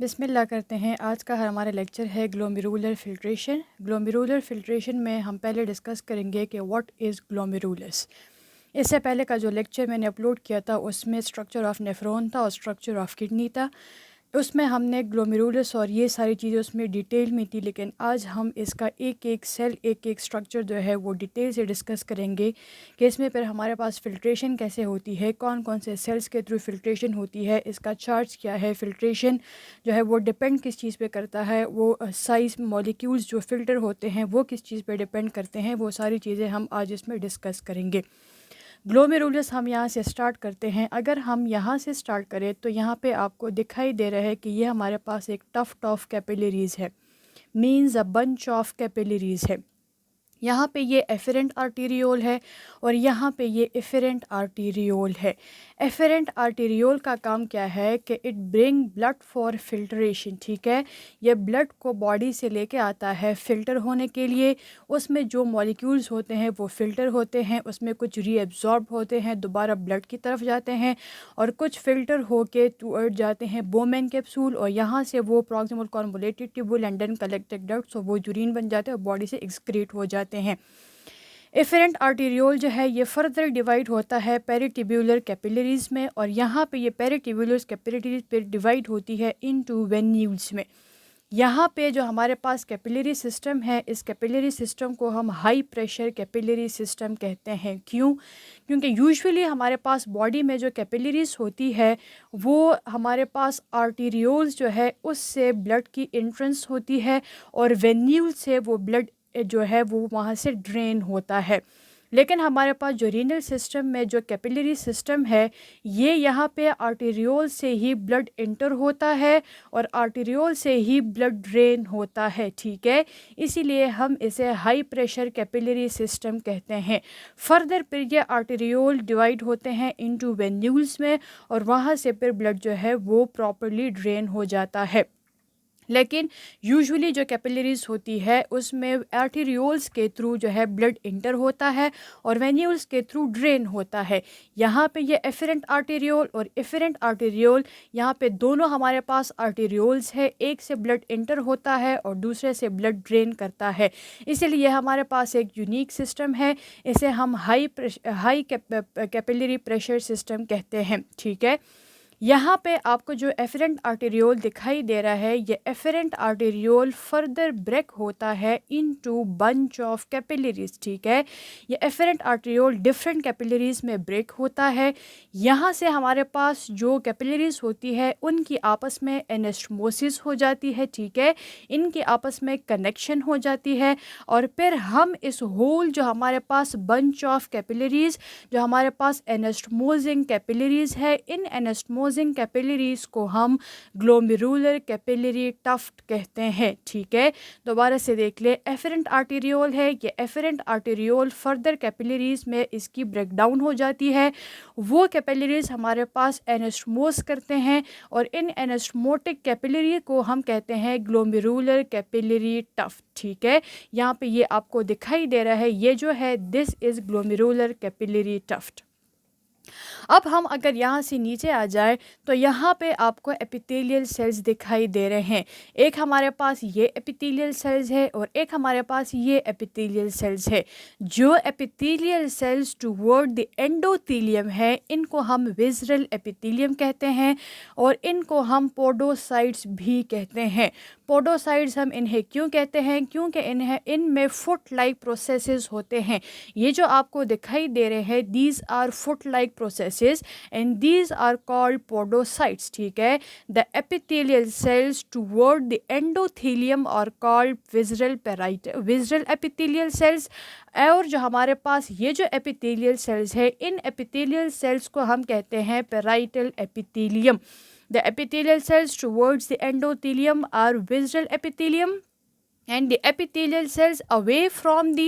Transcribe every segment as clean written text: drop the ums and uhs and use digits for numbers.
बिस्मिल्लाह करते हैं। आज का हमारा लेक्चर है ग्लोमेरुलर फ़िल्ट्रेशन। ग्लोमेरुलर फ़िल्ट्रेशन में हम पहले डिस्कस करेंगे कि व्हाट इज़ ग्लोमेरुलस। इससे पहले का जो लेक्चर मैंने अपलोड किया था उसमें स्ट्रक्चर ऑफ नेफ्रॉन था और स्ट्रक्चर ऑफ किडनी था। उसमें हमने ग्लोमेरुलस और ये सारी चीज़ें उसमें डिटेल में थी, लेकिन आज हम इसका एक एक सेल, एक एक स्ट्रक्चर जो है वो डिटेल से डिस्कस करेंगे कि इसमें फिर हमारे पास फ़िल्ट्रेशन कैसे होती है, कौन कौन से सेल्स के थ्रू फ़िल्ट्रेशन होती है, इसका चार्ज क्या है, फ़िल्ट्रेशन जो है वो डिपेंड किस चीज़ पे करता है, वो साइज़ मॉलिक्यूल्स जो फ़िल्टर होते हैं वो किस चीज़ पे डिपेंड करते हैं, वो सारी चीज़ें हम आज इसमें डिस्कस करेंगे। ग्लोमेरुलस हम यहाँ से स्टार्ट करते हैं। अगर हम यहाँ से स्टार्ट करें तो यहाँ पे आपको दिखाई दे रहा है कि ये हमारे पास एक टफ्ट ऑफ कैपिलरीज़ है, means a bunch of capillaries है। यहाँ पे ये एफरेंट आर्टीरियोल है और यहाँ पे ये एफरेंट आर्टीरियोल है। एफरेंट आर्टीरियोल का काम क्या है कि it bring blood for filtration, ठीक है। ये ब्लड को बॉडी से लेके आता है फ़िल्टर होने के लिए। उसमें जो मॉलिक्यूल्स होते हैं वो फ़िल्टर होते हैं, उसमें कुछ रीअब्जॉर्ब होते हैं, दोबारा ब्लड की तरफ जाते हैं और कुछ फ़िल्टर होके टूअर्ड जाते हैं बोमेन कैप्सूल, और यहाँ से वो proximal convoluted tubule and then collected ducts और वो यूरिन बन जाते हैं और बॉडी से एक्सक्रीट हो जाते हैं। एफरेंट आर्टीरियोल जो है ये फर्दर डिवाइड होता है पेरिटिब्यूलर कैपिलरीज में, और यहाँ पे ये पेरिटिब्यूलर कैपिलरीज पे डिवाइड होती है इनटू वेन्यूल्स में। यहाँ पे जो हमारे पास कैपिलरी सिस्टम है, इस कैपिलरी सिस्टम को हम हाई प्रेशर कैपिलरी सिस्टम कहते हैं। क्यों? क्योंकि यूजुअली हमारे पास बॉडी में जो कैपिलरीज होती है वो हमारे पास आर्टीरियोल्स जो है उससे ब्लड की एंट्रेंस होती है और वेन्यूल से वो ब्लड जो है वो वहाँ से ड्रेन होता है। लेकिन हमारे पास जो रीनल सिस्टम में जो कैपिलरी सिस्टम है ये यहाँ पे आर्टीरियोल से ही ब्लड इंटर होता है और आर्टीरियोल से ही ब्लड ड्रेन होता है, ठीक है। इसीलिए हम इसे हाई प्रेशर कैपिलरी सिस्टम कहते हैं। फर्दर फिर ये आर्टीरियोल डिवाइड होते हैं इनटू वेन्यूल्स में और वहाँ से फिर ब्लड जो है वो प्रॉपरली ड्रेन हो जाता है। लेकिन यूजुअली जो कैपिलरीज होती है उसमें आर्टीरियोल्स के थ्रू जो है ब्लड इंटर होता है और वेन्यूल्स के थ्रू ड्रेन होता है। यहाँ पे ये एफरेंट आर्टीरियोल और एफरेंट आर्टीरियोल, यहाँ पे दोनों हमारे पास आर्टीरियोल्स है, एक से ब्लड इंटर होता है और दूसरे से ब्लड ड्रेन करता है। इसीलिए हमारे पास एक यूनिक सिस्टम है, इसे हम हाई कैपिलरी प्रेशर सिस्टम कहते हैं, ठीक है। यहाँ पे आपको जो एफरेंट आर्टेरियोल दिखाई दे रहा है, ये एफरेंट आर्टेरियोल फर्दर ब्रेक होता है इनटू बंच ऑफ कैपिलरीज, ठीक है। ये एफरेंट आर्टेरियोल डिफरेंट कैपिलरीज में ब्रेक होता है। यहाँ से हमारे पास जो कैपिलरीज होती है उनकी आपस में एनेस्टमोसिस हो जाती है, ठीक है, इनकी आपस में कनेक्शन हो जाती है और फिर हम इस होल जो हमारे पास बंच ऑफ कैपिलरीज, जो हमारे पास एनेस्टमोजिंग कैपिलरीज है, इन एनेस्टमोजिंग कैपिलरीज को हम ग्लोमेरुलर कैपिलरी टफ्ट कहते हैं, ठीक है। दोबारा से देख ले, एफरेंट आर्टेरियोल है, ये एफरेंट आर्टेरियोल फर्दर कैपिलरीज में इसकी ब्रेकडाउन हो जाती है। वो कैपिलरीज हमारे पास एनेस्टमोस करते हैं और इन एनेस्टमोटिक कैपिलरी को हम कहते हैं ग्लोमेरुलर कैपिलरी टफ्ट, ठीक है। यहाँ पे ये आपको दिखाई दे रहा है, ये जो है this is glomerular capillary tuft. अब हम अगर यहाँ से नीचे आ जाए तो यहाँ पे आपको एपिथेलियल सेल्स दिखाई दे रहे हैं। एक हमारे पास ये एपिथेलियल सेल्स है और एक हमारे पास ये एपिथेलियल सेल्स है। जो epithelial cells toward the endothelium है इनको हम विज़रल एपिथेलियम कहते हैं और इनको हम पोडोसाइट्स भी कहते हैं। पोडोसाइट्स हम इन्हें क्यों कहते हैं? क्योंकि इनमें फुट लाइक प्रोसेसेस होते हैं। ये जो आपको दिखाई दे रहे हैं these are foot like processes and these are called podocytes, ठीक है। The epithelial cells toward the endothelium are called visceral epithelial cells. और जो हमारे पास ये जो एपिथेलियल सेल्स है इन एपिथेलियल सेल्स को हम कहते हैं parietal epithelium. The epithelial cells towards the endothelium are visceral epithelium and the epithelial cells away from the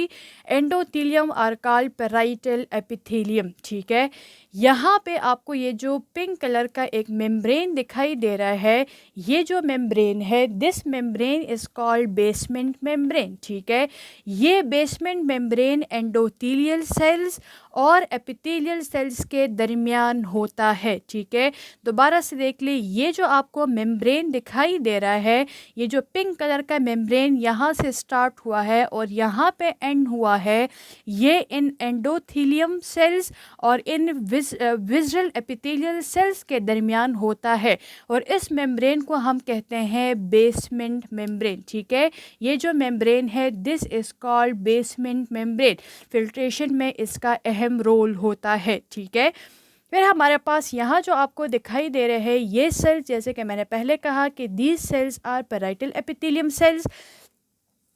endothelium are called parietal epithelium, ठीक है। यहाँ पे आपको ये जो पिंक कलर का एक मेम्ब्रेन दिखाई दे रहा है, ये जो मेम्ब्रेन है, this membrane is called basement membrane, ठीक है। ये बेसमेंट मेम्ब्रेन एंडोथेलियल सेल्स और एपिथेलियल सेल्स के दरमियान होता है, ठीक है। दोबारा से देख ली, ये जो आपको मेम्ब्रेन दिखाई दे रहा है, ये जो पिंक कलर का मेम्ब्रेन यहाँ से स्टार्ट हुआ है और यहाँ पे एंड हुआ है, ये इन एंडोथेलियम सेल्स और इन विज़रल एपिथेलियल सेल्स के दरमियान होता है और इस मेम्ब्रेन को हम कहते हैं बेसमेंट मेम्ब्रेन, ठीक है। ये जो मेम्ब्रेन है, this is called basement membrane. Filtration में इसका अहम रोल होता है, ठीक है। फिर हमारे पास यहाँ जो आपको दिखाई दे रहे हैं ये सेल्स, जैसे कि मैंने पहले कहा कि these cells are parietal epithelium cells.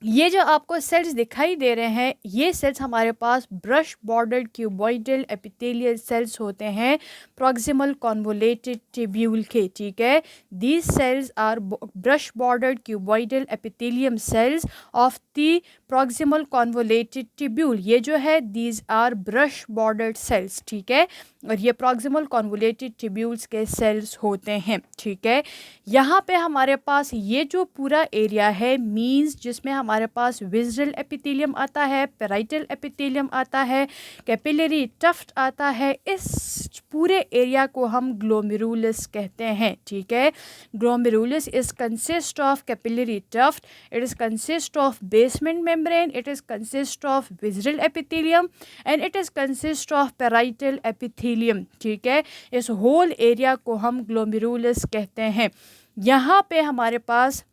ये जो आपको सेल्स दिखाई दे रहे हैं, ये सेल्स हमारे पास brush bordered cuboidal epithelial cells होते हैं प्रॉक्सिमल कॉन्वोलेटेड ट्यूब्यूल के, ठीक है। These cells are brush bordered cuboidal epithelium cells of the proximal convoluted tubule. ये जो है, these are brush bordered cells, ठीक है, और ये प्रॉक्सिमल कॉन्वोलेटेड ट्यूब्यूल्स के सेल्स होते हैं, ठीक है। यहाँ पे हमारे पास ये जो पूरा एरिया है, मीन्स जिसमें हमारे पास विज़रल एपिथेलियम आता है, पैराइटल एपिथेलियम आता है, कैपिलरी टफ्ट आता है, इस पूरे एरिया को हम ग्लोमेरुलस कहते हैं, ठीक है। Glomerulus is consist of capillary tuft, it is consist of basement membrane, it is consist of visceral epithelium and it is consist of parietal epithelium, ठीक है। इस होल एरिया को हम ग्लोमेरुलस कहते हैं। यहाँ पे हमारे पास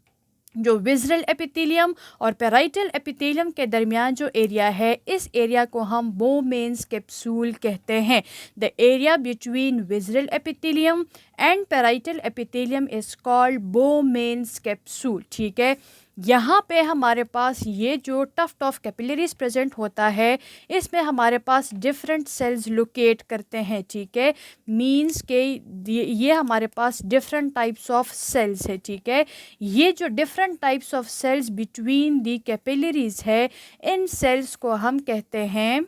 जो विज़रल एपिथेलियम और पैराइटल एपिथेलियम के दरमियान जो एरिया है, इस एरिया को हम बोमेन्स कैप्सूल कहते हैं। The area between visceral epithelium and parietal epithelium is called Bowman's capsule, ठीक है। यहाँ पे हमारे पास ये जो टफ्ट ऑफ कैपिलरीज प्रेजेंट होता है, इसमें हमारे पास डिफरेंट सेल्स लोकेट करते हैं, ठीक है। मींस के ये हमारे पास डिफरेंट टाइप्स ऑफ सेल्स है, ठीक है। ये जो different types of cells between the capillaries है, इन सेल्स को हम कहते हैं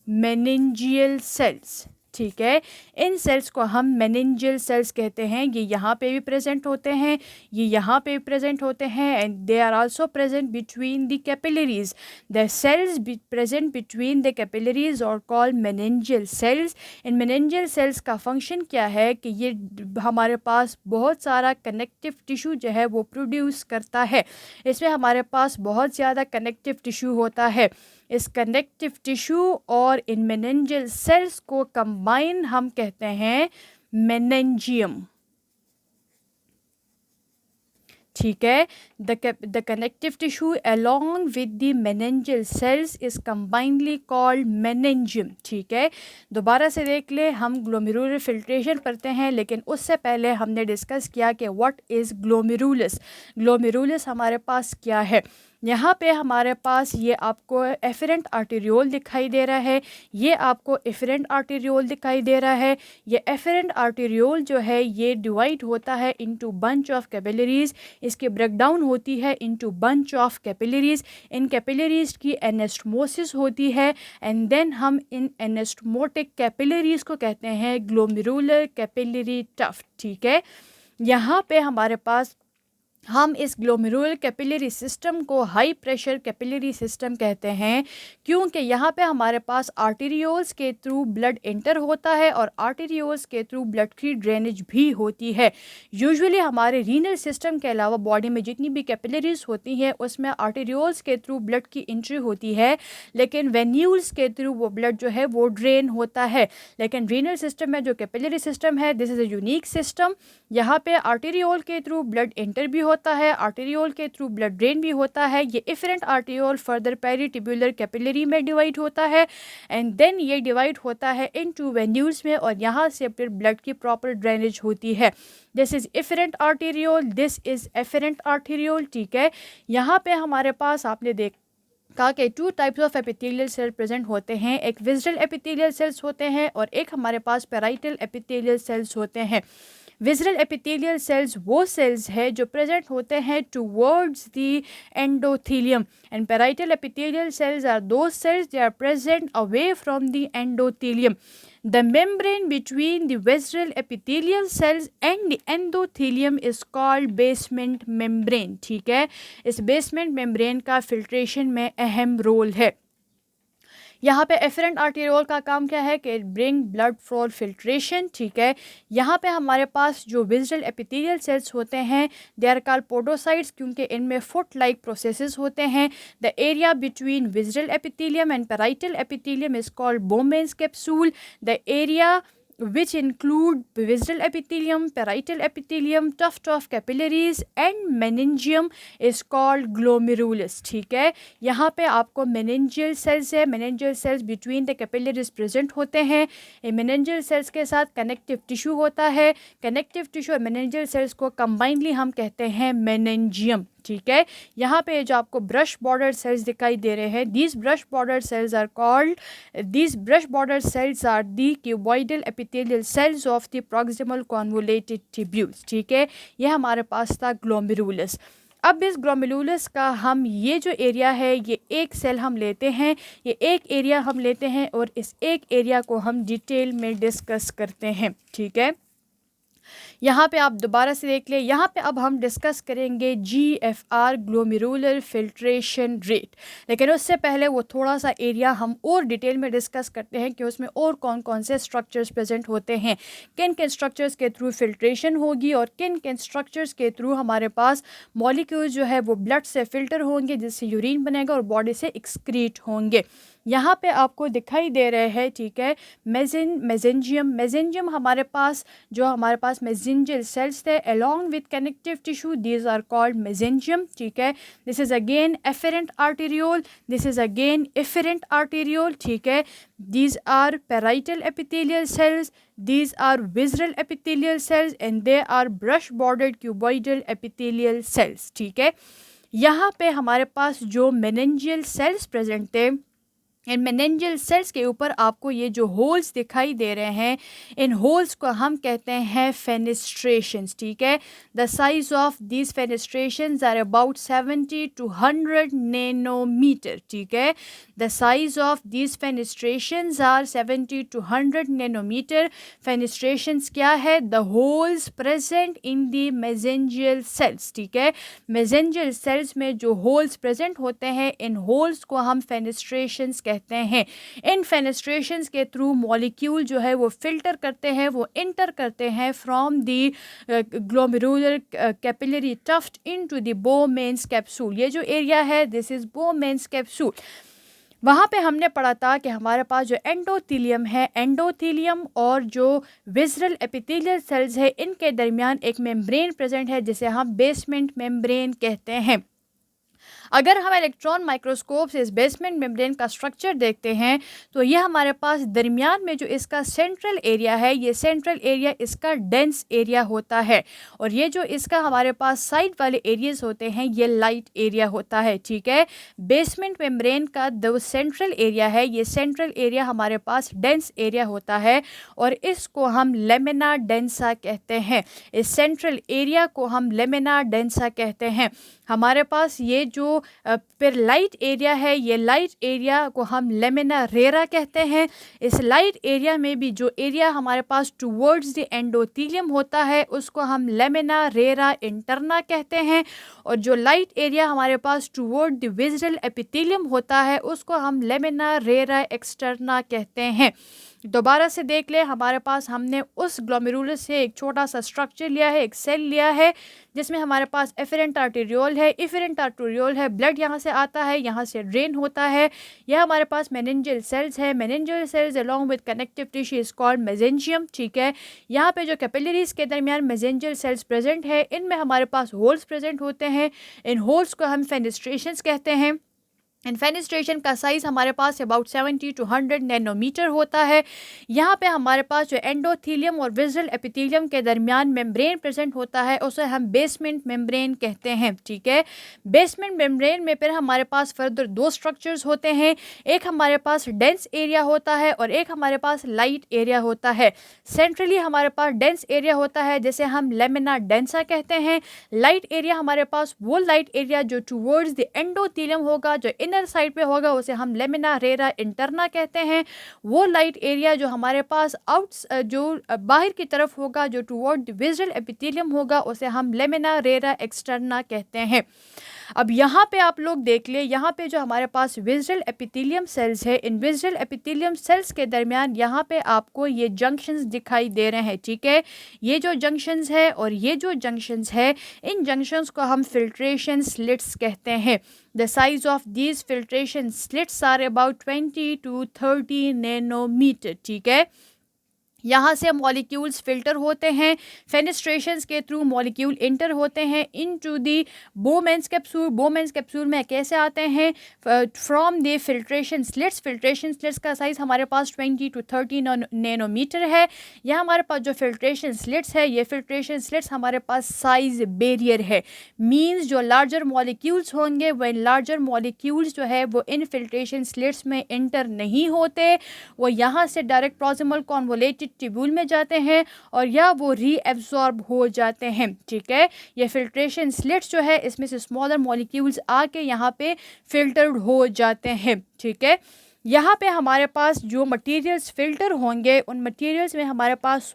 मेनिंजियल सेल्स, ठीक है। इन सेल्स को हम मेनिंजियल सेल्स कहते हैं। ये यहाँ पे भी प्रेजेंट होते हैं, ये यहाँ पे भी प्रेजेंट होते हैं, and they are also present between the capillaries. The cells present between the capillaries are called mesangial cells. इन मेनिंजियल सेल्स का फंक्शन क्या है कि ये हमारे पास बहुत सारा कनेक्टिव टिश्यू जो है वो प्रोड्यूस करता है। इसमें हमारे पास बहुत ज़्यादा कनेक्टिव टिश्यू होता है। इस कनेक्टिव टिश्यू और इन मेनिंजियल सेल्स को कंबाइन हम कहते हैं मेनिंजियम, ठीक है। The connective tissue along with the meningeal cells is combinedly called meningium, ठीक है। दोबारा से देख ले, हम ग्लोमेरुलर फिल्ट्रेशन पढ़ते हैं, लेकिन उससे पहले हमने डिस्कस किया कि व्हाट इज़ ग्लोमेरुलस। ग्लोमेरुलस हमारे पास क्या है। यहाँ पे हमारे पास ये आपको एफरेंट आर्टेरियोल दिखाई दे रहा है, ये आपको एफरेंट आर्टेरियोल दिखाई दे रहा है। ये एफरेंट आर्टेरियोल जो है ये डिवाइड होता है इनटू बंच ऑफ कैपिलरीज। इसकी ब्रेकडाउन होती है into bunch of capillaries. In capillaries की एनेस्टमोसिस होती है एंड देन हम इन एनेस्टमोटिक कैपिलरीज को कहते हैं ग्लोमेरुलर कैपिलरी टफ्ट, ठीक है। यहाँ पे हमारे पास हम इस ग्लोमेरुलर कैपिलरी सिस्टम को हाई प्रेशर कैपिलरी सिस्टम कहते हैं, क्योंकि यहाँ पे हमारे पास आर्टेरियोल्स के थ्रू ब्लड एंटर होता है और आर्टेरियोल्स के थ्रू ब्लड की ड्रेनेज भी होती है। यूजुअली हमारे रीनल सिस्टम के अलावा बॉडी में जितनी भी कैपिलरीज होती हैं उसमें आर्टेरियोल्स के थ्रू ब्लड की एंट्री होती है, लेकिन वेन्यूल्स के थ्रू वो ब्लड जो है वो ड्रेन होता है। लेकिन रीनल सिस्टम में जो कैपिलरी सिस्टम है, this is a unique system. यहाँ पे आर्टेरियोल के थ्रू ब्लड एंटर भी होता है, आर्टेरियोल के थ्रू ब्लड ड्रेन भी होता है। ये इफरेंट आर्टेरियोल फर्दर पेरिटिब्युलर कैपिलरी में डिवाइड होता है एंड देन ये डिवाइड होता है इनटू वेन्यूल्स में और यहाँ से फिर ब्लड की प्रॉपर ड्रेनेज होती है। This is afferent arteriole, this is efferent arteriole, ठीक है। यहाँ पे हमारे पास आपने कहा कि two types of epithelial cell present होते हैं, एक विज़रल एपिथेलियल सेल्स होते हैं और एक हमारे पास पैराइटल एपिथेलियल सेल्स होते हैं। विजरल एपिथेलियल सेल्स वो सेल्स है जो प्रेजेंट होते हैं towards the endothelium, and parietal epithelial cells are those cells they are present away from the endothelium. The membrane between the visceral epithelial cells and the endothelium is called basement membrane. ठीक है, इस basement membrane का filtration में अहम role है. यहाँ पे efferent arteriole का काम क्या है कि ब्रिंग ब्लड फॉर फिल्ट्रेशन. ठीक है, यहाँ पे हमारे पास जो विजुअल एपिथेलियल सेल्स होते हैं दे आर कॉल्ड पोडोसाइट्स, क्योंकि इनमें फुट लाइक प्रोसेसेस होते हैं. The area between visual epithelium and parietal epithelium is called Bowman's capsule. The area which include visceral epithelium, parietal epithelium, tuft of capillaries and meningium is called glomerulus. ठीक है, यहाँ पे आपको meningeal cells है, meningeal cells between the capillaries present होते हैं. meningeal cells के साथ connective tissue होता है. connective tissue और meningeal cells को combinedly हम कहते हैं meningium. ठीक है, यहाँ पे जो आपको ब्रश बॉर्डर सेल्स दिखाई दे रहे हैं, these brush border cells are called, these brush border cells are the cuboidal epithelial cells of the proximal convoluted tubules. ठीक है, ये हमारे पास था ग्लोमेरुलस. अब इस ग्लोमेरुलस का हम ये जो एरिया है ये एक सेल हम लेते हैं, ये एक एरिया हम लेते हैं और इस एक एरिया को हम डिटेल में डिस्कस करते हैं. ठीक है, यहाँ पे आप दोबारा से देख लें. यहाँ पे अब हम डिस्कस करेंगे GFR ग्लोमेरुलर फिल्ट्रेशन रेट, लेकिन उससे पहले वो थोड़ा सा एरिया हम और डिटेल में डिस्कस करते हैं कि उसमें और कौन कौन से स्ट्रक्चर्स प्रेजेंट होते हैं, किन किन स्ट्रक्चर्स के थ्रू फिल्ट्रेशन होगी और किन किन स्ट्रक्चर्स के थ्रू हमारे पास मॉलिक्यूल्स जो है वो ब्लड से फिल्टर होंगे जिससे यूरिन बनेगा और बॉडी से एक्सक्रीट होंगे. यहाँ पे आपको दिखाई दे रहे हैं. ठीक है, मेसेंजियम हमारे पास जो हमारे पास मेसेंजियल सेल्स थे along with connective tissue, these are called mesengium. ठीक है, this is again efferent arteriole, this is again efferent arteriole. ठीक है, these are parietal epithelial cells, these are visceral epithelial cells and they are brush bordered cuboidal epithelial cells. ठीक है, यहाँ पे हमारे पास जो meningeal cells प्रेजेंट थे, इन meningeal sales के ऊपर आपको ये जो होल्स दिखाई दे रहे हैं, इन होल्स को हम कहते हैं फेनिस्ट्रेशंस. ठीक है, the size of these fenestrations are about 70 to 100 nanometre. ठीक है, the size of these fenestrations are 70 to 100 nanometre. Fenestrations क्या है? The holes present in the mesangial cells. ठीक है, मेसेंजियल सेल्स में जो होल्स प्रेजेंट होते हैं इन होल्स को हम फेनिस्ट्रेशंस कहते हैं. इन फेनेस्ट्रेशंस के थ्रू मॉलिक्यूल जो है वो फिल्टर करते हैं, वो इंटर करते हैं from the glomerular capillary tuft into the Bowman's capsule. ये जो एरिया है दिस इज बोमेन्स कैप्सूल. वहाँ पे हमने पढ़ा था कि हमारे पास जो एंडोथेलियम है, एंडोथेलियम और जो विजरल एपिथेलियल सेल्स है इनके दरमियान एक मेम्ब्रेन प्रेजेंट है जिसे हम बेसमेंट मेम्ब्रेन कहते हैं. अगर हम इलेक्ट्रॉन माइक्रोस्कोप से इस बेसमेंट मेम्ब्रेन का स्ट्रक्चर देखते हैं तो ये हमारे पास दरमियान में जो इसका सेंट्रल एरिया है, ये सेंट्रल एरिया इसका डेंस एरिया होता है और ये जो इसका हमारे पास साइड वाले एरियाज होते हैं ये लाइट एरिया होता है. ठीक है, बेसमेंट मेम्ब्रेन का जो सेंट्रल एरिया है ये सेंट्रल एरिया हमारे पास डेंस एरिया होता है और इसको हम लेमिना डेंसा कहते हैं. इस सेंट्रल एरिया को हम लेमिना डेंसा कहते हैं. हमारे पास ये जो फिर लाइट एरिया है, ये लाइट एरिया को हम लेमिना रेरा कहते हैं. इस लाइट एरिया में भी जो एरिया हमारे पास टुवर्ड्स द एंडोथेलियम होता है उसको हम लेमिना रेरा इंटरना कहते हैं और जो लाइट एरिया हमारे पास टुवर्ड द विजुअल एपिथेलियम होता है उसको हम लेमिना रेरा एक्सटर्ना कहते हैं. दोबारा से देख ले, हमारे पास हमने उस ग्लोमेरुलस से एक छोटा सा स्ट्रक्चर लिया है, एक सेल लिया है जिसमें हमारे पास एफरेंट आर्टेरियोल है. एफरेंट आर्टेरियोल है, ब्लड यहाँ से आता है, यहाँ से ड्रेन होता है. यह हमारे पास मेनिंजियल सेल्स है. Mesangial cells along with connective tissue is called mesangium. ठीक है, यहाँ पे जो कैपिलरीज के दरमियान मेसेंजियल सेल्स प्रेजेंट है इनमें हमारे पास होल्स प्रेजेंट होते हैं. इन होल्स को हम फेनेस्ट्रेशंस कहते हैं. एंड फेनेस्ट्रेशन का साइज़ हमारे पास अबाउट 70 to 100 नैनोमीटर होता है। यहाँ पे हमारे पास जो एंडोथीलियम और विजुअल एपिथेलियम के दरमियान मेम्ब्रेन प्रेजेंट होता है उसे हम बेसमेंट मेम्ब्रेन कहते हैं, ठीक है। बेसमेंट मेम्ब्रेन में फिर हमारे पास फर्दर दो स्ट्रक्चर्स होते हैं, एक हमारे पास डेंस एरिया होता है और एक हमारे पास लाइट एरिया होता है। सेंट्रली हमारे पास डेंस एरिया होता है जिसे हम लेमिना डेंसा कहते हैं। लाइट एरिया हमारे पास वो लाइट एरिया जो टूवर्ड्स द एंडोथीलियम होगा, जो इनर साइड पे होगा, उसे हम लेमिना रेरा इंटरना कहते हैं। वो लाइट एरिया जो हमारे पास जो बाहर की तरफ होगा, जो टुवर्ड विजुअल एपिथेलियम होगा, उसे हम लेमिना रेरा एक्सटर्ना कहते हैं। अब यहाँ पे आप लोग देख ले, यहाँ पे जो हमारे पास विजुअल एपिथेलियम सेल्स है, इन विजुअल एपिथेलियम सेल्स के दरमियान यहाँ पे आपको ये जंक्शंस दिखाई दे रहे हैं, ठीक है। ये जो जंक्शंस है और ये जो जंक्शंस है, इन जंक्शंस को हम फिल्ट्रेशन स्लिट्स कहते हैं। The size of these filtration slits are about 20 to 30 nanometre, ठीक है। यहाँ से मॉलिक्यूल्स फिल्टर होते हैं, फेनेस्ट्रेशंस के थ्रू मॉलिक्यूल इंटर होते हैं इनटू दी बोमेंस कैप्सूल। बोमेंस कैप्सूल में कैसे आते हैं? From the filtration slits. Filtration slits का साइज़ हमारे पास 20 to 30 नैनोमीटर है। यह हमारे पास जो फिल्ट्रेशन स्लिट्स है, ये फिल्ट्रेशन स्लिट्स हमारे पास साइज बैरियर है। मीन्स जो लार्जर मॉलिक्यूल्स होंगे, वह लार्जर मॉलिक्यूल्स जो है वो इन फिल्ट्रेशन स्लिट्स में इंटर नहीं होते, वो यहाँ से डायरेक्ट प्रोक्सिमल कॉन्वोलेटेड ट्यूब्यूल में जाते हैं और या वो रीएब्सॉर्ब हो जाते हैं, ठीक है। ये फिल्ट्रेशन स्लिट्स जो है, इसमें से स्मॉलर मॉलिक्यूल्स आके यहाँ पे फिल्टर्ड हो जाते हैं, ठीक है। यहाँ पे हमारे पास जो मटेरियल्स फिल्टर होंगे, उन मटेरियल्स में हमारे पास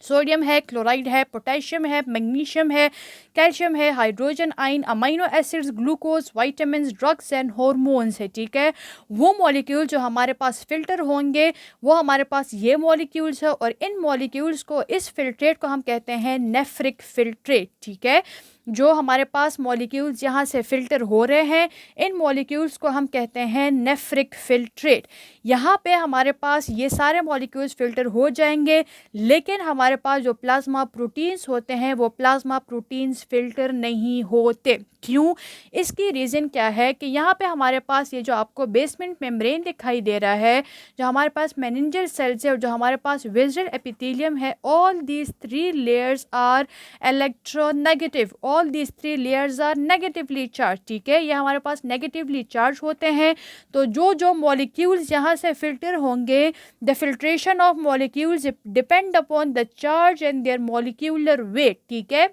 सोडियम है, क्लोराइड है, पोटेशियम है, मैग्नीशियम है, कैल्शियम है, hydrogen ion, amino acids, glucose, vitamins, drugs and hormones है, ठीक है। वो मॉलिक्यूल जो हमारे पास फिल्टर होंगे, वो हमारे पास ये मॉलिक्यूल्स है और इन मॉलिक्यूल्स को, इस फिल्ट्रेट को हम कहते हैं नेफ्रिक फिल्ट्रेट, ठीक है। जो हमारे पास मॉलिक्यूल्स यहाँ से फ़िल्टर हो रहे हैं, इन मॉलिक्यूल्स को हम कहते हैं नेफ्रिक फिल्ट्रेट। यहाँ पे हमारे पास ये सारे मॉलिक्यूल्स फ़िल्टर हो जाएंगे, लेकिन हमारे पास जो प्लाज्मा प्रोटीन्स होते हैं, वो प्लाज्मा प्रोटीन्स फ़िल्टर नहीं होते। क्यों? इसकी रीज़न क्या है कि यहाँ पे हमारे पास ये जो आपको बेसमेंट मेम्ब्रेन दिखाई दे रहा है, जो हमारे पास मेनिंजल सेल्स है और जो हमारे पास विजुअल एपिथेलियम है, all these 3 layers are electronegative. All these 3 layers are negatively charge, ठीक है। ये हमारे पास नेगेटिवली चार्ज होते हैं। तो जो मॉलिक्यूल्स यहाँ से फिल्टर होंगे, the filtration of molecules depend upon the charge and their molecular weight, ठीक है।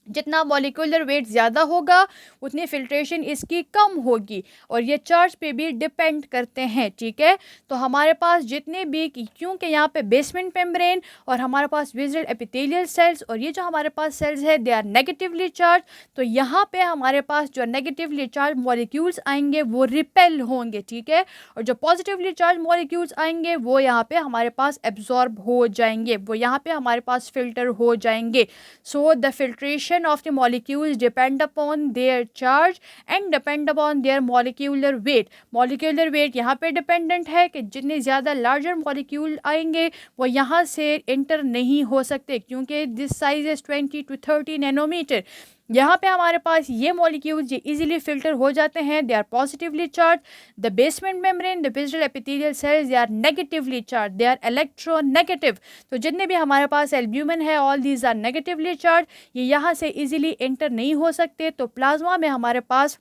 जितना मॉलिक्यूलर वेट ज़्यादा होगा, उतनी फिल्ट्रेशन इसकी कम होगी और ये चार्ज पे भी डिपेंड करते हैं, ठीक है। तो हमारे पास जितने भी, क्योंकि यहाँ पे बेसमेंट मेम्ब्रेन और हमारे पास विजुअल एपिथेलियल सेल्स और ये जो हमारे पास सेल्स है, दे आर नेगेटिवली चार्ज। तो यहाँ पे हमारे पास जो नेगेटिवली चार्ज मॉलिक्यूल्स आएंगे वो रिपेल होंगे, ठीक है। और जो पॉजिटिवली चार्ज मॉलिक्यूल्स आएंगे वो यहाँ पे हमारे पास एब्जॉर्ब हो जाएंगे, वो यहाँ पे हमारे पास फिल्टर हो जाएंगे। So the filtration of the molecules depend upon their charge and depend upon their molecular weight. molecular weight यहाँ पे डिपेंडेंट है कि जितने ज़्यादा लार्जर मॉलिक्यूल आएंगे वो यहाँ से इंटर नहीं हो सकते, क्योंकि this size is 20 to 30 nanometre. यहाँ पे हमारे पास ये मॉलिक्यूल्स ये इजीली फिल्टर हो जाते हैं, they are positively charge. The basement membrane, the visual epithelial cells, they are negatively charge, they are electronegative. तो जितने भी हमारे पास एल्ब्यूमिन है, all these are negatively charge, ये यहाँ से इजीली एंटर नहीं हो सकते। तो प्लाज्मा में हमारे पास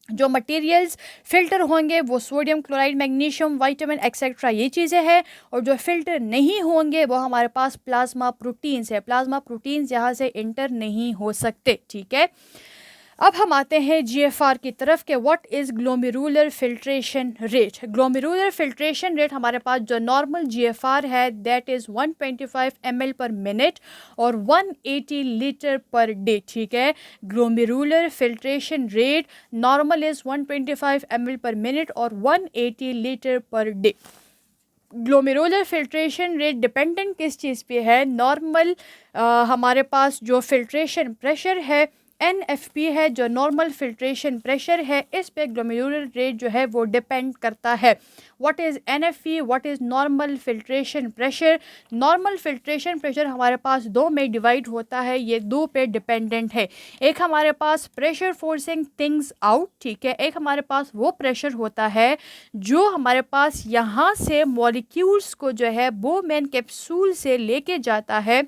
जो मटेरियल्स फिल्टर होंगे वो sodium, chloride, magnesium, vitamin etcetera, ये चीज़ें हैं। और जो फिल्टर नहीं होंगे वो हमारे पास प्लाज्मा प्रोटीन्स है। प्लाज्मा प्रोटीन्स यहाँ से इंटर नहीं हो सकते, ठीक है। अब हम आते हैं GFR की तरफ के what is glomerular filtration rate. Glomerular filtration rate हमारे पास जो नॉर्मल GFR है, that is 125 ml per minute और 180 लीटर पर डे, ठीक है। Glomerular filtration rate normal is 125 ml per minute और 180 litre per day. Glomerular filtration rate dependent किस चीज़ पे है? नॉर्मल हमारे पास जो फिल्ट्रेशन प्रेशर है NFP है जो नॉर्मल फिल्ट्रेशन प्रेशर है, इस पे ग्लोमेरुलर रेट जो है वो डिपेंड करता है। What is NFP, what is normal filtration pressure. Normal filtration pressure हमारे पास दो में डिवाइड होता है, ये दो पे डिपेंडेंट है। एक हमारे पास प्रेशर फोर्सिंग थिंग्स आउट, ठीक है, एक हमारे पास वो प्रेशर होता है जो हमारे पास यहाँ से मॉलिक्यूल्स को जो है बोमेन कैप्सूल से लेके जाता है,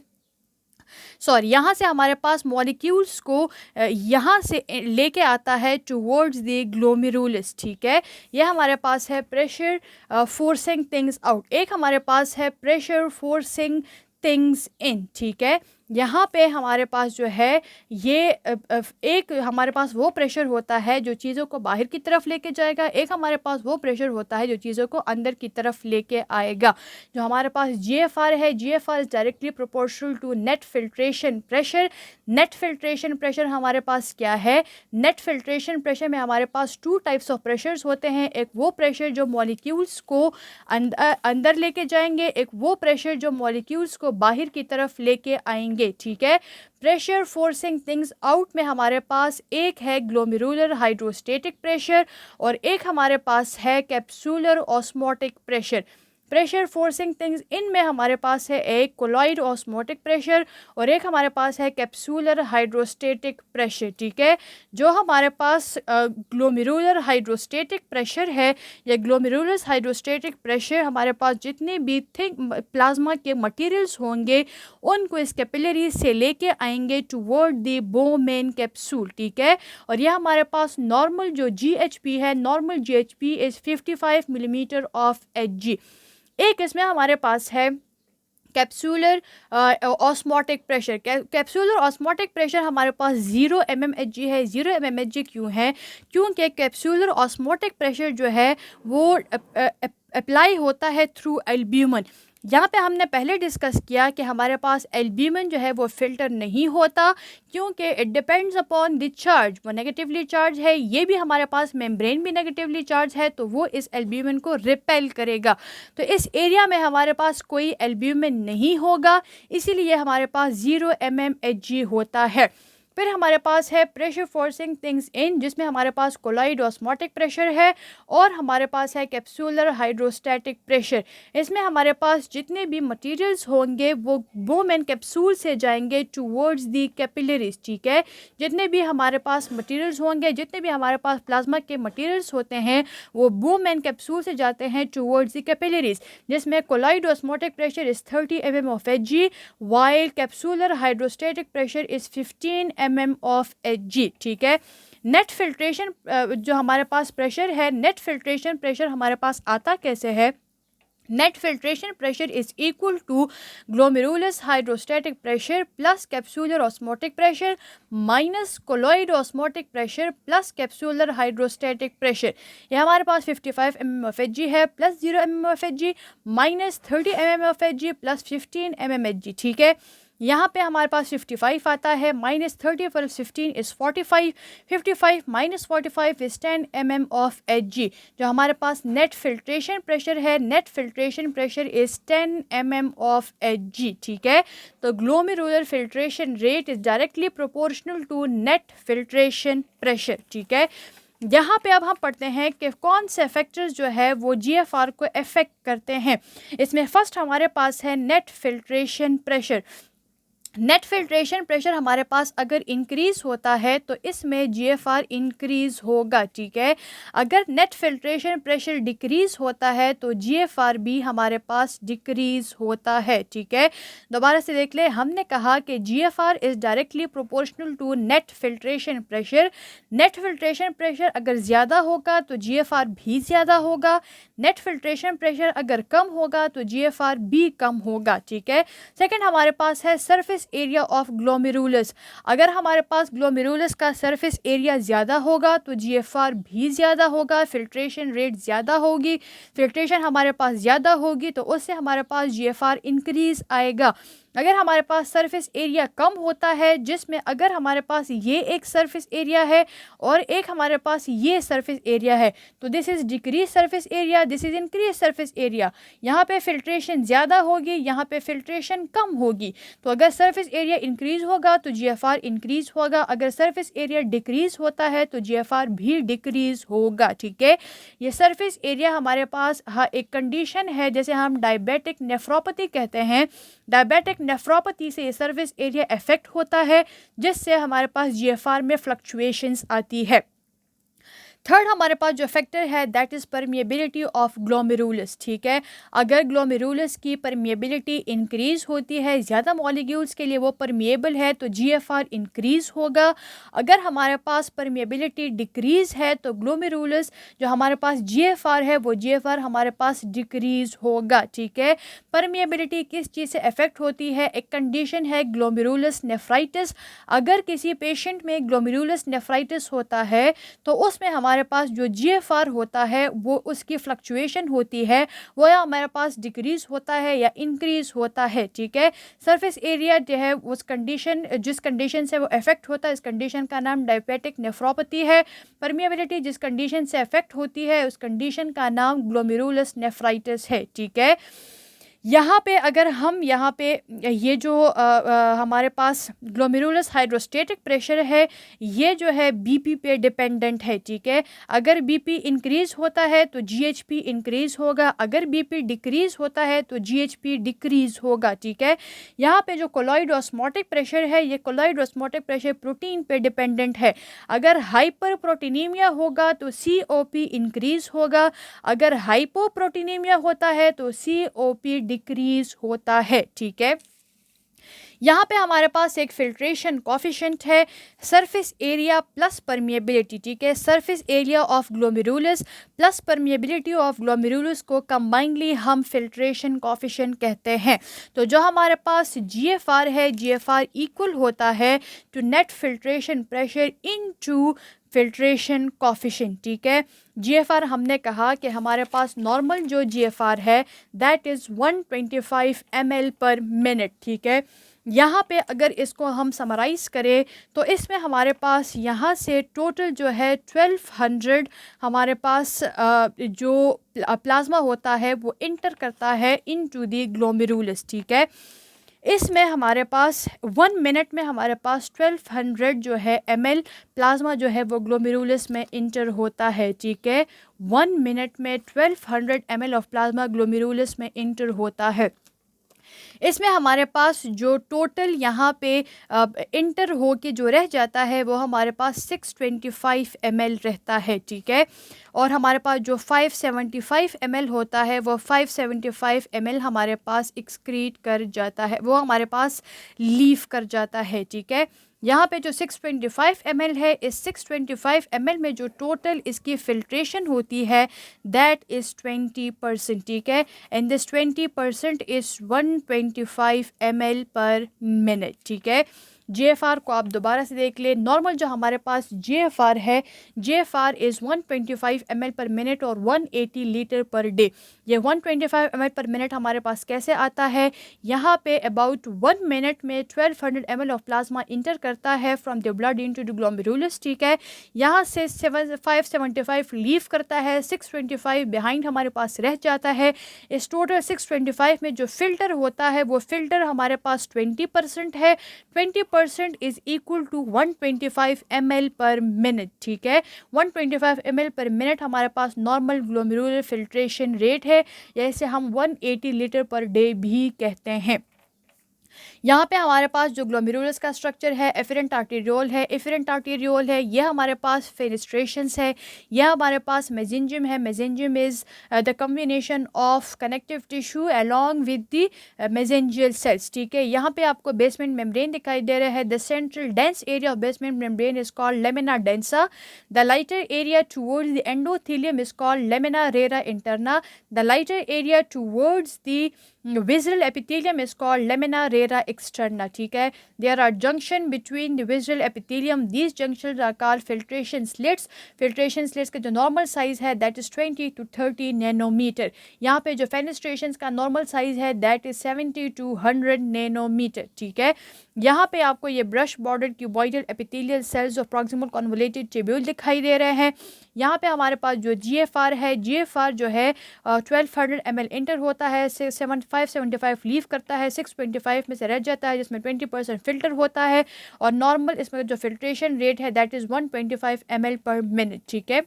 सॉरी यहाँ से हमारे पास मॉलिक्यूल्स को यहाँ से लेके आता है टुवर्ड्स द ग्लोमेरुलस, ठीक है। यह हमारे पास है प्रेशर फोर्सिंग थिंग्स आउट। एक हमारे पास है प्रेशर फोर्सिंग थिंग्स इन, ठीक है। यहाँ पे हमारे पास जो है ये एक हमारे पास वो प्रेशर होता है जो चीज़ों को बाहर की तरफ लेके जाएगा, एक हमारे पास वो प्रेशर होता है जो चीज़ों को अंदर की तरफ लेके आएगा। जो हमारे पास GFR है, GFR is directly proportional to net filtration pressure. Net filtration pressure हमारे पास क्या है, नेट फिल्ट्रेशन प्रेशर में हमारे पास टू टाइप्स ऑफ प्रेशर्स होते हैं। एक वो प्रेशर जो मॉलिक्यूल्स को अंदर लेके जाएंगे, एक वो प्रेशर जो मॉलिक्यूल्स को बाहर की तरफ लेके आएंगे, ठीक है। प्रेशर फोर्सिंग थिंग्स आउट में हमारे पास एक है ग्लोमेरुलर हाइड्रोस्टेटिक प्रेशर और एक हमारे पास है capsular osmotic pressure. Pressure forcing things in में हमारे पास है एक कोलॉइड ऑस्मोटिक प्रेशर और एक हमारे पास है कैप्सूलर हाइड्रोस्टेटिक प्रेशर, ठीक है। जो हमारे पास ग्लोमेरुलर हाइड्रोस्टेटिक प्रेशर है, या ग्लोमेरुलर हाइड्रोस्टेटिक प्रेशर हमारे पास जितने भी थिक प्लाज्मा के मटेरियल्स होंगे उनको इस कैपिलरी से लेके आएंगे टुवर्ड द बोमेन कैप्सूल, ठीक है। और यह हमारे पास नॉर्मल जो GHP है, normal GHP is 55 millimetre of Hg। एक इसमें हमारे पास है capsular osmotic pressure. Capsular osmotic pressure हमारे पास 0 mmHg है। 0 mmHg क्यों है, क्योंकि कैप्सूलर ऑस्मोटिक प्रेशर जो है वो अप्लाई होता है थ्रू एल्ब्यूमिन। यहाँ पे हमने पहले डिस्कस किया कि हमारे पास एल्ब्यूमिन जो है वो फ़िल्टर नहीं होता क्योंकि it depends upon the charge. वो नेगेटिवली चार्ज है, ये भी हमारे पास मेम्ब्रेन भी नेगेटिवली चार्ज है, तो वो इस एल्ब्यूमिन को रिपेल करेगा। तो इस एरिया में हमारे पास कोई एल्ब्यूमिन नहीं होगा, इसीलिए हमारे पास 0 mmHg होता है। फिर हमारे पास है प्रेशर फोर्सिंग थिंग्स इन, जिसमें हमारे पास कोलॉइड ऑस्मोटिक प्रेशर है और हमारे पास है कैप्सूलर हाइड्रोस्टैटिक प्रेशर। इसमें हमारे पास जितने भी मटेरियल्स होंगे वो बोमेन कैप्सूल से जाएंगे टुवर्ड्स दी कैपिलरीज, ठीक है। जितने भी हमारे पास मटेरियल्स होंगे, जितने भी हमारे पास प्लाज्मा के मटेरियल्स होते हैं वो बोमेन कैप्सूल से जाते हैं टुवर्ड्स दी कैपिलरीज, जिसमें colloid osmotic pressure is 30 mm of Hg while capsular hydrostatic pressure is 15 mm of Hg, ठीक है। नेट फिल्ट्रेशन जो हमारे पास प्रेशर है, नेट फिल्ट्रेशन प्रेशर हमारे पास आता कैसे है, net filtration pressure is equal to glomerulus hydrostatic pressure plus capsular osmotic pressure minus colloid osmotic pressure plus capsular hydrostatic pressure. ये हमारे पास 55 mm of Hg है plus 0 mm of Hg minus 30 mm of Hg plus 15 mm Hg, ठीक है। यहाँ पे हमारे पास 55 आता है, minus 30 plus 15 is 45, 55 minus 45 is 10 mm of Hg। जो हमारे पास नेट फिल्ट्रेशन प्रेशर है, net filtration pressure is 10 mm of Hg, ठीक है। तो glomerular filtration rate is directly proportional to net filtration pressure, ठीक है। यहाँ पे अब हम पढ़ते हैं कि कौन से फैक्टर्स जो है वो GFR को अफेक्ट करते हैं। इसमें फर्स्ट हमारे पास है net filtration pressure. Net filtration pressure हमारे पास अगर इंक्रीज़ होता है तो इसमें GFR इंक्रीज़ होगा, ठीक है। अगर नेट फिल्ट्रेशन प्रेशर डिक्रीज़ होता है तो GFR भी हमारे पास डिक्रीज़ होता है, ठीक है। दोबारा से देख ले, हमने कहा कि GFR is directly proportional to net filtration pressure. Net filtration pressure अगर ज़्यादा होगा तो GFR भी ज़्यादा होगा, नेट फिल्ट्रेशन प्रेशर अगर कम होगा तो GFR भी कम होगा, ठीक है। सेकेंड हमारे पास है सरफेस एरिया ऑफ ग्लोमेरुलस। अगर हमारे पास ग्लोमेरुलस का सरफेस एरिया ज़्यादा होगा तो GFR भी ज़्यादा होगा, फिल्ट्रेशन रेट ज़्यादा होगी, फिल्ट्रेशन हमारे पास ज़्यादा होगी तो उससे हमारे पास GFR इंक्रीज़ आएगा। अगर हमारे पास सरफेस एरिया कम होता है, जिसमें अगर हमारे पास ये एक सरफेस एरिया है और एक हमारे पास ये सरफेस एरिया है, तो this is decrease surface area, this is increase surface area. यहाँ पे फिल्ट्रेशन ज़्यादा होगी, यहाँ पे फिल्ट्रेशन कम होगी। तो अगर सरफेस एरिया इंक्रीज होगा तो जीएफआर इंक्रीज होगा, अगर सरफेस एरिया डिक्रीज होता है तो जीएफआर भी डिक्रीज होगा। ठीक है, ये सरफेस एरिया हमारे पास एक कंडीशन है, जैसे हम डायबिटिक नेफ्रोपैथी कहते हैं। डायबिटिक नेफ्रोपैथी से ये सरफेस एरिया इफेक्ट होता है, जिससे हमारे पास जीएफआर में फ्लक्चुएशंस आती है। थर्ड हमारे पास जो फैक्टर है that is permeability of glomerulus. ठीक है, अगर ग्लोमेरुलस की परमिएबिलिटी इंक्रीज़ होती है, ज़्यादा मॉलिक्यूल्स के लिए वो परमिएबल है, तो जीएफआर इंक्रीज़ होगा। अगर हमारे पास परमिएबिलिटी डिक्रीज़ है तो ग्लोमेरुलस जो हमारे पास जीएफआर है वो जीएफआर हमारे पास डिक्रीज़ होगा। ठीक है, परमिएबिलिटी किस चीज़ से अफेक्ट होती है? एक कंडीशन है ग्लोमेरुलस नेफ्राइटिस। अगर किसी पेशेंट में ग्लोमेरुलस नेफ्राइटिस होता है तो उसमें हमारे पास जो जीएफआर होता है वो उसकी फ्लक्चुएशन होती है, वो या हमारे पास डिक्रीज होता है या इंक्रीज होता है। ठीक है, सरफेस एरिया जो है उस कंडीशन जिस कंडीशन से वो अफेक्ट होता है, इस कंडीशन का नाम डायबिटिक नेफ्रोपैथी है। परमिएबिलिटी जिस कंडीशन से अफेक्ट होती है उस कंडीशन का नाम ग्लोमेरुलस नेफ्राइटिस है। ठीक है, यहाँ पे अगर हम यहाँ पे ये जो हमारे पास ग्लोमेरुलस हाइड्रोस्टेटिक प्रेशर है, ये जो है बीपी पे डिपेंडेंट है। ठीक है, अगर बीपी इंक्रीज़ होता है तो जीएचपी इंक्रीज़ होगा, अगर बीपी डिक्रीज़ होता है तो जीएचपी डिक्रीज़ होगा। ठीक है, यहाँ पे जो कोलॉइड ऑस्मोटिक प्रेशर है, ये कोलॉइड ऑस्मोटिक प्रेशर प्रोटीन पे डिपेंडेंट है। अगर हाइपर प्रोटीनीमिया होगा तो सीओपी इंक्रीज़ होगा, अगर हाइपोप्रोटीनीमिया होता है तो सीओपी डिक्रीज होता है। ठीक है, यहाँ पे हमारे पास एक फिल्ट्रेशन कॉफिशेंट है, सरफेस एरिया प्लस परमिएबिलिटी। ठीक है, surface area of glomerulus plus permeability of glomerulus को कंबाइनली हम फिल्ट्रेशन कॉफिशेंट कहते हैं। तो जो हमारे पास जीएफआर है, जीएफआर इक्वल होता है to net filtration pressure into filtration coefficient. ठीक है, जीएफआर हमने कहा कि हमारे पास नॉर्मल जो जीएफआर है that is 125 ml per minute. ठीक है, यहाँ पे अगर इसको हम समराइज़ करें तो इसमें हमारे पास यहाँ से टोटल जो है 1200 हमारे पास जो प्लाज्मा होता है वो इंटर करता है इनटू द ग्लोमेरुलस। ठीक है, इसमें हमारे पास 1 मिनट में हमारे पास 1200 जो है ml प्लाज्मा जो है वो ग्लोमेरुलस में इंटर होता है। ठीक है, 1 मिनट में 1200 ml ऑफ प्लाज्मा ग्लोमेरुलस में इंटर होता है। इसमें हमारे पास जो टोटल यहाँ पे इंटर हो के जो रह जाता है वो हमारे पास 625 ml रहता है। ठीक है, और हमारे पास जो 575 ml होता है वो 575 ml हमारे पास एक्सक्रीट कर जाता है, वो हमारे पास लीव कर जाता है। ठीक है, यहाँ पे जो 625 ml है, इस 625 ml में जो टोटल इसकी फिल्ट्रेशन होती है दैट इज़ 20%। ठीक है, and this 20% is 125 ml per minute. ठीक है, जीएफआर को आप दोबारा से देख ले। नॉर्मल जो हमारे पास जीएफआर है, GFR is 125 ml per minute और 180 लीटर पर डे। ये 125 ml पर मिनट हमारे पास कैसे आता है? यहाँ पे अबाउट 1 मिनट में 1200 ml ऑफ प्लाज्मा इंटर करता है from the blood into the glomerulus. ठीक है, यहाँ से 575 लीव करता है, 625 बिहाइंड हमारे पास रह जाता है। इस टोटल 625 में जो फिल्टर होता है वो फिल्टर हमारे पास 20% है। 20% is equal to 125 ml per minute. ठीक है, 125 ml पर मिनट हमारे पास नॉर्मल ग्लोमेरुलर फिल्ट्रेशन रेट है, या इसे हम 180 लीटर पर डे भी कहते हैं। यहाँ पे हमारे पास जो ग्लोमेरुलस का स्ट्रक्चर है एफरेंट आर्टेरियोल है, एफरेंट आर्टेरियोल है, यह हमारे पास फेनेस्ट्रेशंस है, यह हमारे पास मेसेंजियम है। Mesangium is the combination of connective tissue along with the mesangial cells. ठीक है, यहाँ पे आपको बेसमेंट मेम्ब्रेन दिखाई दे रहा है। The central dense area of basement membrane is called lamina densa. The lighter area towards the endothelium is called lamina rara interna. The lighter area towards the visceral epithelium is called lamina rara externa, ठीक है. There are junction between the visual epithelium. These junctions are called filtration slits. Filtration slits का जो normal size है that is 20 to 30 nanometer. यहाँ पे जो fenestrations का normal size है that is 70 to 100 nanometer, ठीक है. यहाँ पे आपको ये brush bordered cuboidal epithelial cells of proximal convoluted tubule दिखाई दे रहे हैं. यहाँ पे हमारे पास जो GFR है, GFR जो है 1200 ml इंटर होता है, 575 लीव करता है, 625 में से रह जाता है जिसमें 20% फिल्टर होता है, और नॉर्मल इसमें जो फिल्ट्रेशन रेट है that is 125 ml per minute, ठीक है.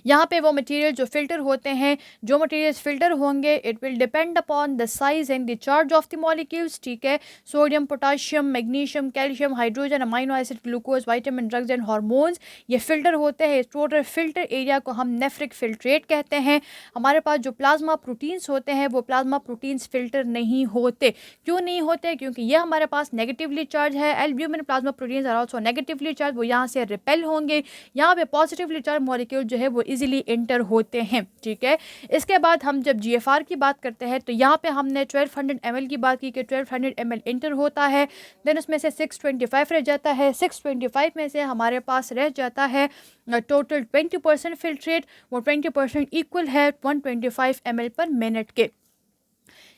यहाँ पे वो मटेरियल जो फ़िल्टर होते हैं, जो मटेरियल्स फ़िल्टर होंगे it will depend upon the size and the charge of the molecules, ठीक है. Sodium, potassium, magnesium, calcium, hydrogen, amino acid, glucose, vitamin, drugs and hormones, ये फ़िल्टर होते हैं. टोटल फ़िल्टर एरिया को हम नेफ्रिक फिल्ट्रेट कहते हैं. हमारे पास जो प्लाज्मा प्रोटीन्स होते हैं वो प्लाज्मा प्रोटीन्स फ़िल्टर नहीं होते. क्यों नहीं होते? क्योंकि ये हमारे पास नेगेटिवली चार्ज है. Albumin plasma proteins are also negatively charge, वो यहाँ से रिपेल होंगे. यहाँ पे पॉजिटिवली चार्ज मॉलिक्यूल जो है वो इजीली इंटर होते हैं, ठीक है. इसके बाद हम जब GFR की बात करते हैं तो यहाँ पे हमने 1200 ml की बात की कि 1200 ml इंटर होता है. देन उसमें से 625 रह जाता है. 625 में से हमारे पास रह जाता है टोटल 20% फिल्ट्रेट. वो 20% इक्वल है 125 ml पर मिनट के.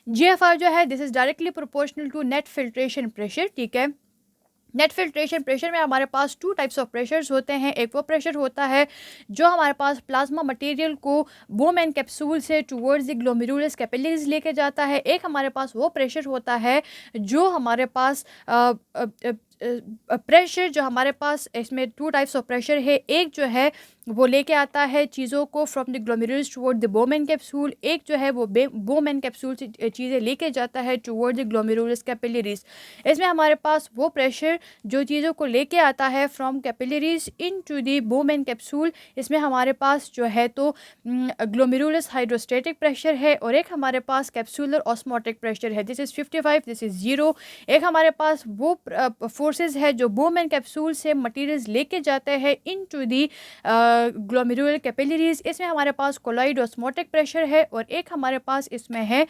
GFR जो है this is directly proportional to net filtration pressure, ठीक है. नेट फिल्ट्रेशन प्रेशर में हमारे पास 2 टाइप्स ऑफ प्रेशर्स होते हैं. एक वो प्रेशर होता है जो हमारे पास प्लाज्मा मटेरियल को बोमेन कैप्सूल से टुवर्ड्स द ग्लोमेरुलस कैपिलरीज लेके जाता है. एक हमारे पास वो प्रेशर होता है जो हमारे पास प्रेशर जो हमारे पास इसमें 2 टाइप्स ऑफ प्रेशर है. एक जो है वो लेके आता है चीज़ों को from the glomerulus toward the Bowman capsule. एक जो है वो बोमेन कैप्सूल से चीज़ें लेके जाता है टुवर्ड द ग्लोमेरुलस कैपिलरीज. इसमें हमारे पास वो प्रेशर जो चीज़ों को लेके आता है from capillaries into the Bowman capsule, इसमें हमारे पास जो है तो ग्लोमेरुलस हाइड्रोस्टेटिक प्रेशर है, और एक हमारे पास कैप्सूलर ऑस्मोटिक प्रेशर है. This is 55, this is 0. एक हमारे पास वो फोर्सेस है जो बोमेन कैप्सूल से मटीरियल्स लेके जाते हैं इन टू दी ग्लोमेरुलर कैपिलरीज. इसमें हमारे पास कोलॉइड ऑस्मोटिक प्रेशर है, और एक हमारे पास इसमें है